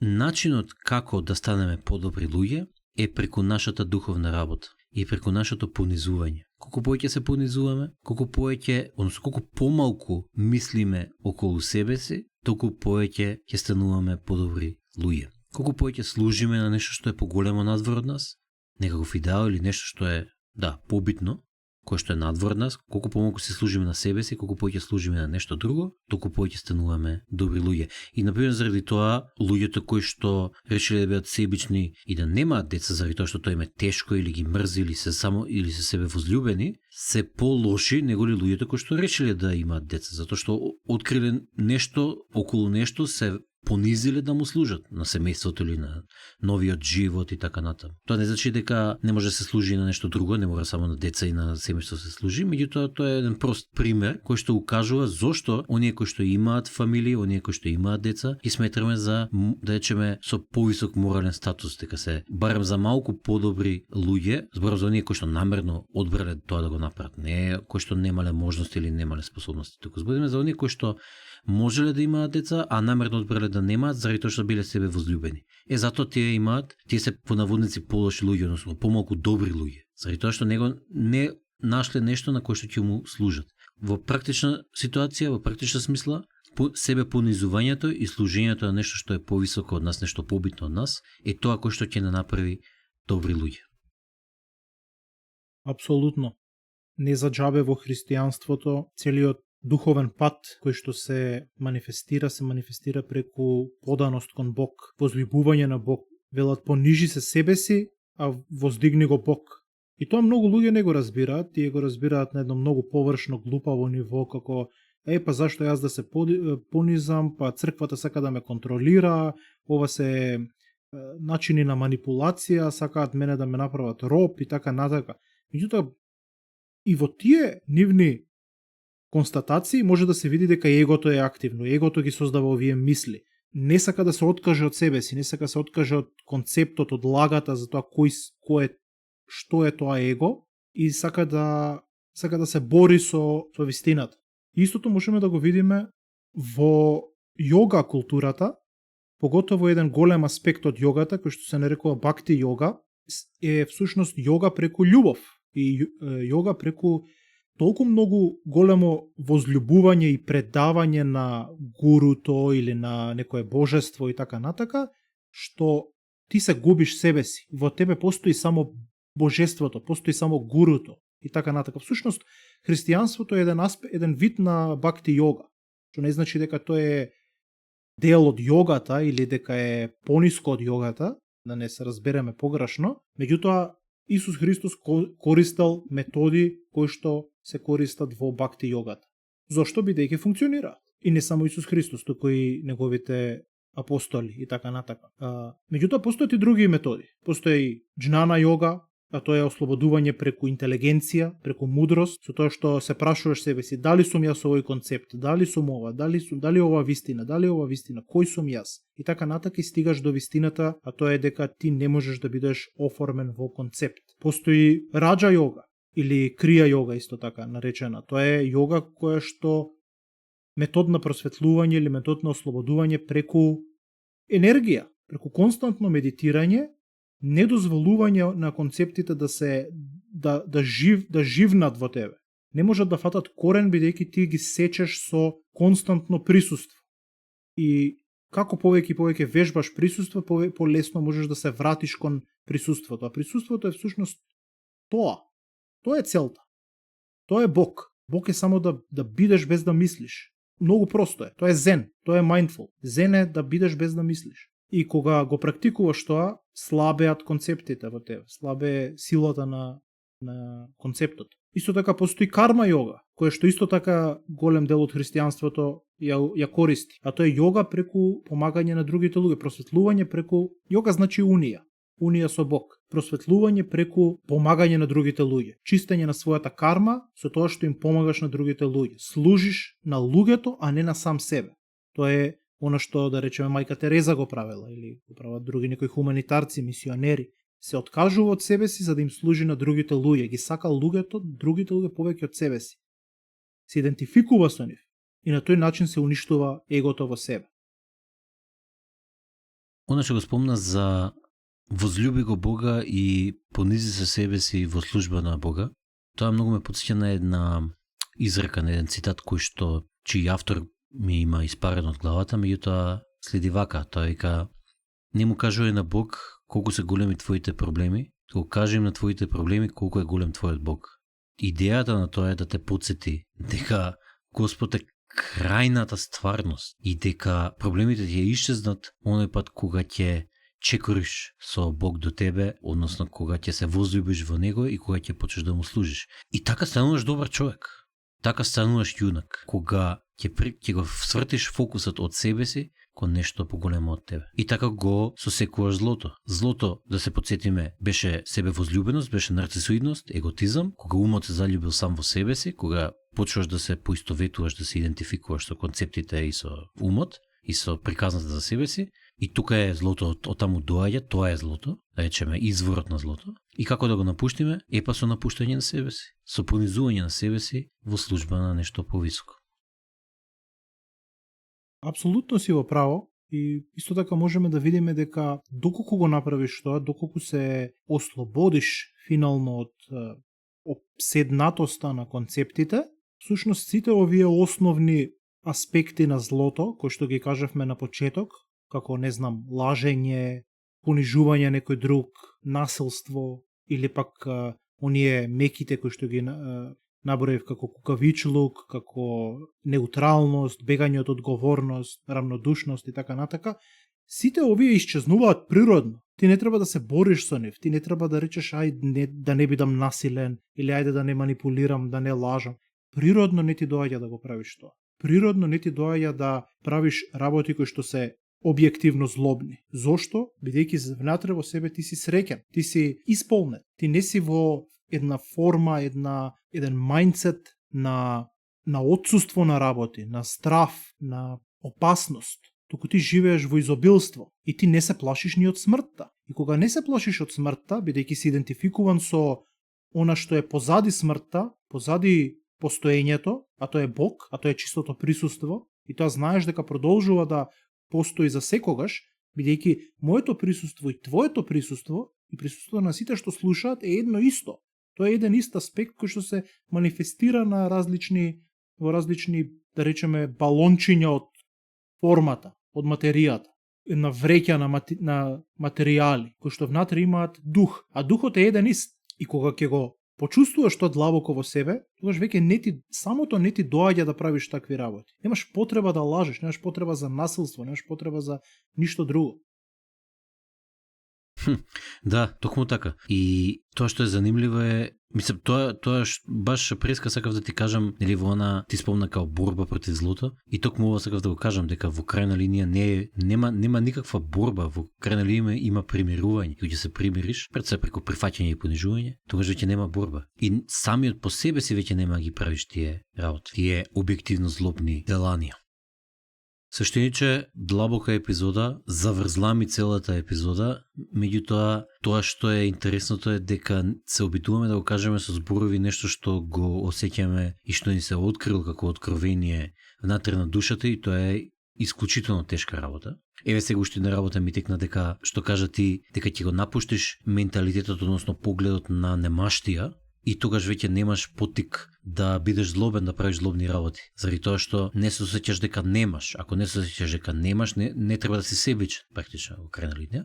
начинот како да станеме подобри луѓе е преку нашата духовна работа и преку нашето понизување. Колку повеќе се понизуваме, колку помалку мислиме околу себе си, толку повеќе ќе стануваме подобри луѓе. Колку повеќе служиме на нешто што е поголемо надвор од нас, некаков идеал или нешто што е, побитно, кој што е надвор од нас, колку помалку се служиме на себе си, колку повеќе служиме на нешто друго, толку повеќе стануваме добри луѓе. И например заради тоа, луѓето кои што решиле да бидат себични и да немаат деца заради тоа што тоа им е тешко или ги мрзи или се себе возлюбени, се по-лоши него ли луѓето кои што решиле да имаат деца, затоа што откриле нешто околу нешто, се понизиле да му служат на семејството или на новиот живот и така натаму. Тоа не значи дека не може да се служи на нешто друго, не мора само на деца и на семејство се служи, меѓутоа тоа е еден прост пример кој што укажува зошто оние кои што имаат фамилии, оние кои што имаат деца, ги сметраме за, да речеме, со повисок морален статус, дека се барем за малку подобри луѓе, зборам за оние кои што намерно одбрале тоа да го направат, не кои што немале можности или немале способности, туку збориме за оние кои што можеле да имаат деца, а намерно одбрале да немаат заради тоа што биле себе возлюбени. Затоа тие се по наводници полоши луѓе, односно помалку добри луѓе, заради тоа што него не нашле нешто на кое што ќе му служат. Во практична ситуација, во практична смисла, себе понизувањето и служењето на нешто што е повисоко од нас, нешто побитно од нас, е тоа кој што ќе не направи добри луѓе. Апсолутно. Не за џабе во христијанството целиот духовен пат кој што се манифестира преку поданост кон Бог, возлюбување на Бог. Велат понижи се себе си, а воздигни го Бог. И тоа многу луѓе не го разбираат, тие го разбираат на едно многу површно, глупаво ниво, како па зашто јас да се понизам, па црквата сака да ме контролира, ова се начини на манипулација, сакаат мене да ме направат роб и така натака. Меѓутоа, и во тие нивни констатации може да се види дека егото е активно, егото ги создава овие мисли. Не сака да се откаже од себе си, не сака да се откаже од концептот, од лагата за тоа што е тоа его и сака да се бори со вистината. Истото можеме да го видиме во јога културата, Поготово еден голем аспект од јогата, кој што се нарекува бхакти јога, е всушност јога преку љубов и јога преку толку многу големо возљубување и предавање на гуруто или на некое божество и така натака, што ти се губиш себе си. Во тебе постои само божеството, постои само гуруто и така натака. Всушност, христијанството е еден вид на бхакти јога, што не значи дека тој е дел од јогата или дека е пониско од јогата, да не се разбереме погрешно, меѓутоа Исус Христос користел методи кои што се користат во бхакти јогата. Зошто? Бидејќи функционираат. И не само Исус Христос, туку и неговите апостоли и така натака. Меѓутоа постојат и други методи. Постои џнана јога, а тоа е ослободување преку интелигенција, преку мудрост, со тоа што се прашуваш себе си, дали сум јас овој концепт, дали сум ова, дали ова вистина, кој сум јас? И така натака и стигаш до вистината, а тоа е дека ти не можеш да бидеш оформен во концепт. Постои раджа јога или крија јога исто така наречена. Тоа е јога која што метод на просветлување или метод на ослободување преку енергија, преку константно медитирање, недозволување на концептите да живнат во тебе. Не можат да фатат корен бидејќи ти ги сечеш со константно присуство. И како повеќе вежбаш присуство, полесно можеш да се вратиш кон присуството. А присуството е всушност тоа. Тоа е целта. Тоа е Бог. Бог е само да бидеш без да мислиш. Многу просто е. Тоа е зен. Тоа е mindful. Зен е да бидеш без да мислиш. И кога го практикуваш тоа, слабеат концептите во тебе. Слабе силата на концептот. Исто така постои карма јога, која што исто така голем дел од христијанството ја користи. А тоа е јога преку помагање на другите луѓе, просветлување преку јога значи унија. Унија со Бог. Просветлување преку помагање на другите луѓе. Чистење на својата карма со тоа што им помагаш на другите луѓе. Служиш на луѓето, а не на сам себе. Тоа е она што, да речеме, мајка Тереза го правела или го прават други некои хуманитарци, мисионери. Се откажува од себе си за да им служи на другите луѓе. Ги сака луѓето, другите луѓе повеќе од себе си. Се идентификува со нив и на тој начин се уништува егото во себе. Она што го спомна за возлюби го Бога и понизи се себе си во служба на Бога, тоа многу ме потсеќа на една изрека, на еден цитат кој што чиј автор ми има испарен од главата, меѓутоа следи вака, тоа вика: не му кажувај на Бог колку се големи твоите проблеми, го кажи им на твоите проблеми колку е голем твојот Бог. Идејата на тоа е да те потсети дека Господ е крајната стварност и дека проблемите ќе исчезнат оној пат кога ќе чекориш со Бог до тебе, односно кога ќе се возлюбиш во Него и кога ќе почнеш да му служиш. И така стануваш добар човек. Така стануваш јунак, кога ќе го свртиш фокусот од себе си кон нешто поголемо од тебе. И така го сосекуваш злото. Злото, да се подсетиме, беше себевозљубеност, беше нарцисоидност, еготизам, кога умот се заљубил сам во себе си, кога почваш да се поистоветуваш, да се идентификуваш со концептите и со умот, и со приказната за себе си. И тука е злото, од таму доаѓа, тоа е злото, да речеме изворот на злото. И како да го напуштиме? Епа со напуштање на себе си, со понизување на себе си во служба на нешто повисоко. Апсолутно си во право и исто така можеме да видиме дека доколку го направиш тоа, доколку се ослободиш финално од обседнатоста на концептите, всушност сите овие основни аспекти на злото, кои што ги кажавме на почеток, како, не знам, лажење, понижување некој друг, насилство, или пак оние меките кои што ги наброев како кукавичлук, како неутралност, бегање од одговорност, равнодушност и така натака, сите овие исчезнуваат природно. Ти не треба да се бориш со нив, ти не треба да речеш да не бидам насилен, или ајде да не манипулирам, да не лажам. Природно не ти доаѓа да го правиш тоа. Природно не ти доаѓа да правиш работи кои што се објективно злобни. Зошто? Бидејќи внатре во себе ти си среќен, ти си исполнет, ти не си во една форма, еден мајндсет на отсуство на работи, на страф, на опасност. Туку ти живееш во изобилство и ти не се плашиш ни од смртта. И кога не се плашиш од смртта, бидејќи си идентификуван со она што е позади смртта, позади постоењето, а тоа е Бог, а тоа е чистото присуство, и тоа знаеш дека продолжува да постои за секогаш, бидејќи моето присуство и твоето присуство и присуството на сите што слушаат е едно исто. Тоа е еден ист аспект кој што се манифестира на во различни, да речеме, балончиња од формата, од материјата, на вреќа на материјали, кои што внатре имаат дух, а духот е еден ист. И кога ќе го почувствуваш тоа длабоко во себе, тогаш веќе самото не ти доаѓа да правиш такви работи. Немаш потреба да лажеш, немаш потреба за насилство, немаш потреба за ништо друго. Да, токму така. И тоа што е занимливо е, мислам, тоа баш преска сакав да ти кажам, нели во она ти спомна као борба против злото, и токму ова сакав да го кажам дека во крајна линија нема никаква борба, во крајна линија има примирување. Кога ќе се примириш, пред се преку прифаќање и понижување, тогаш веќе нема борба. И самиот по себе си веќе нема ги правиш тие работи, тие објективно злобни деланија. Суштиниче, длабока епизода, заврзла ми целата епизода, меѓутоа, тоа што е интересното е дека се обидуваме да го кажеме со зборови нешто што го осеќаме и што ни се открил како откровение внатре на душата, и тоа е исклучително тешка работа. Еве сега уште една работа ми текна дека, што кажа ти, дека ќе го напуштиш менталитетот, односно погледот на немаштија, и тогаш веќе немаш потик да бидеш злобен, да правиш злобни работи. Заради тоа што не се осеќаш дека немаш. Ако не се осеќаш дека немаш, не треба да си себичен, практично, во крајна линија.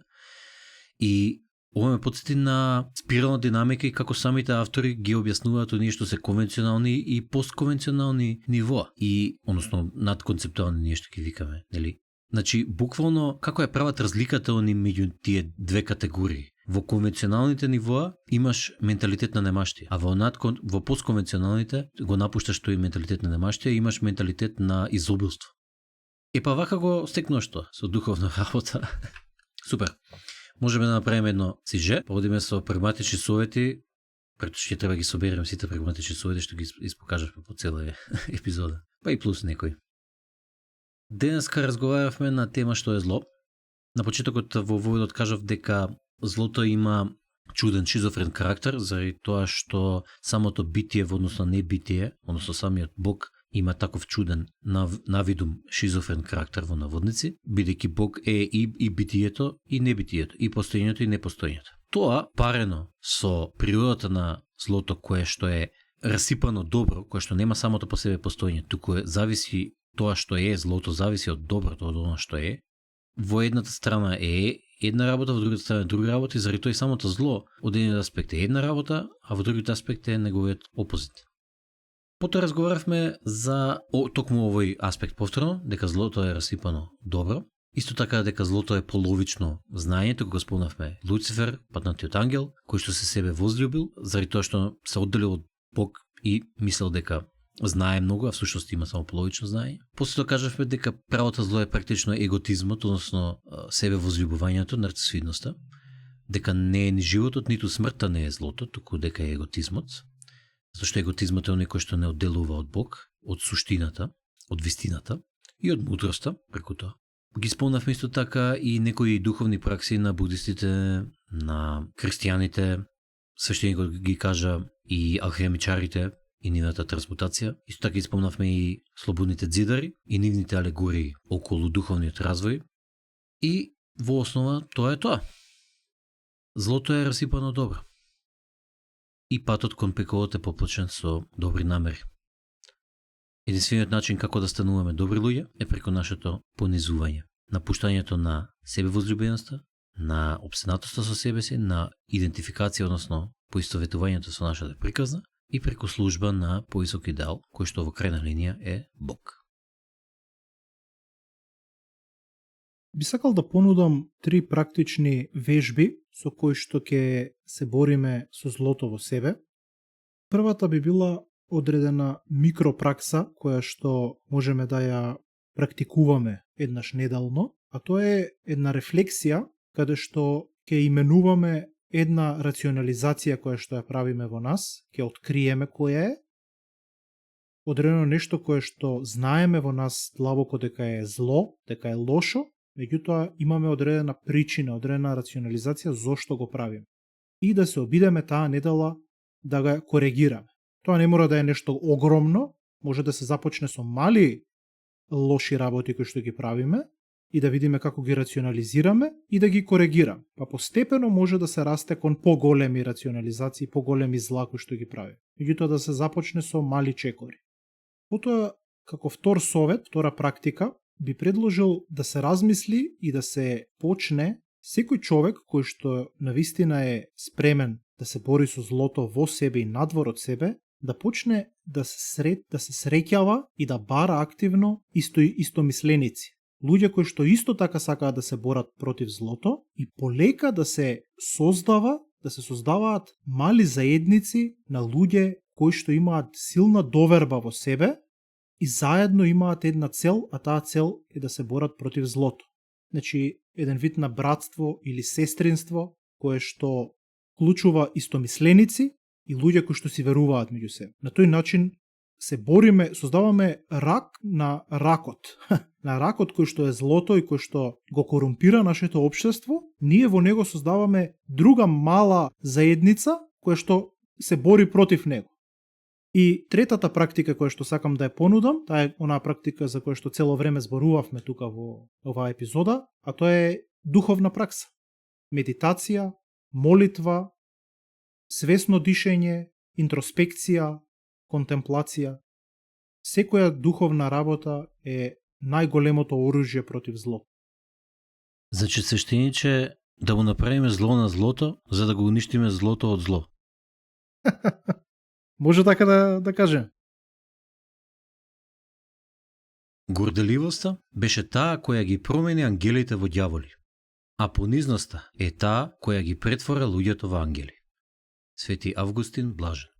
И ова ме потсети на спирална динамика и како самите автори ги објаснуваат оние што се конвенционални и постконвенционални нивоа. И, односно, надконцептуални ние што ги викаме, нели? Значи, буквално, како ја прават разликата меѓу тие две категории? Во конвенционалните нивоа имаш менталитет на немаштија, а во постконвенционалните го напушташ тој менталитет на немаштија и имаш менталитет на изобилство. Е па вака го стекнуваш тоа со духовна работа. Супер. Можеме да направиме едно сиже, поводиме со прагматични совети, прето ќе треба ги соберем сите прагматични совети што ги испокажавме по цела епизода, па и плюс некој. Денеска разговаравме на тема што е зло. На почетокот во воводот кажав дека злото има чуден шизофрен карактер, заради тоа што самото битие во однос на небитие, односно самиот Бог, има таков чуден навидум шизофрен карактер во наводници, бидејќи Бог е и битието и небитието, и постоењето и непостоењето. Тоа парено со природата на злото, кое што е расипано добро, кое што нема самото по себе постоење, туку зависи тоа што е злото, зависи од доброто, од оно што е. Во едната страна е една работа, во другата страна е друга работа, и заради тоа и самото зло од едниот аспект е една работа, а во другиот аспект е неговиот опозит. Потоа разговаравме за токму овој аспект повторно, дека злото е расипано добро, исто така дека злото е половично знаење, туку го спомнавме Луцифер, патнатиот ангел, кој што се себе возлюбил, заради тоа што се одделил од Бог и мислел дека знае многу, а всушност има само половично знаење. После тоа кажавме дека правото зло е практично еготизмот, односно себе возлюбувањето, нарцисоидноста, дека не е ни животот, ниту смртта не е злото, туку дека е еготизмот. Зашто еготизмот е оној кој што не одделува од Бог, од суштината, од вистината и од мудроста преку тоа. Ги спомнавме исто така и некои духовни пракси на будистите, на христијаните, свештеникот ги кажа и алхемичарите, и нивната трансмутација. Исто така испомнавме и слободните дзидари и нивните алегории околу духовниот развој. И во основа тоа е тоа. Злото е расипано добро. И патот кон пеколот е поплачен со добри намери. Единствениот начин како да стануваме добри луѓе е преку нашето понизување, напуштањето на себевозлюбеноста, на опсенатоста со себе си, на идентификација, односно поистоветувањето со нашата приказна, и преку служба на поисок идеал, кој што во крајна линија е Бог. Би сакал да понудам 3 практични вежби со кои што ќе се бориме со злото во себе. Првата би била одредена микропракса која што можеме да ја практикуваме еднаш неделно, а тоа е една рефлексија каде што ќе именуваме една рационализација која што ја правиме во нас, ќе откриеме која е, одредено нешто кое што знаеме во нас длабоко дека е зло, дека е лошо, меѓутоа имаме одредена причина, одредена рационализација зошто го правиме. И да се обидеме таа недела да го коригираме. Тоа не мора да е нешто огромно, може да се започне со мали лоши работи кои што ги правиме, и да видиме како ги рационализираме и да ги коригираме. Па постепено може да се расте кон поголеми рационализации, поголеми зла кои што ги прави. Меѓутоа да се започне со мали чекори. Потоа, како втор совет, втора практика, би предложил да се размисли и да се почне секој човек кој што навистина е спремен да се бори со злото во себе и надвор од себе, да почне да се среќава и да бара активно истомисленици. Луѓе кои што исто така сакаат да се борат против злото и полека да се создаваат мали заедници на луѓе кои што имаат силна доверба во себе и заедно имаат една цел, а таа цел е да се борат против злото. Значи, еден вид на братство или сестринство кое што вклучува истомисленици и луѓе кои што си веруваат меѓу себе. На тој начин се бориме, создаваме рак на ракот. На ракот кој што е злото и кој што го корумпира нашето општество, ние во него создаваме друга мала заедница која што се бори против него. И третата практика која што сакам да ја понудам, таа е онаа практика за која што цело време зборувавме тука во оваа епизода, а тоа е духовна пракса. Медитација, молитва, свесно дишење, интроспекција, контемплација. Секоја духовна работа е најголемото оружје против зло. Значи, свештениче, да му направиме зло на злото, за да го уништиме злото од зло. Може така да кажем. Горделивоста беше таа која ги промени ангелите во ѓаволи, а понизноста е таа која ги претвора луѓето во ангели. Свети Августин Блажен.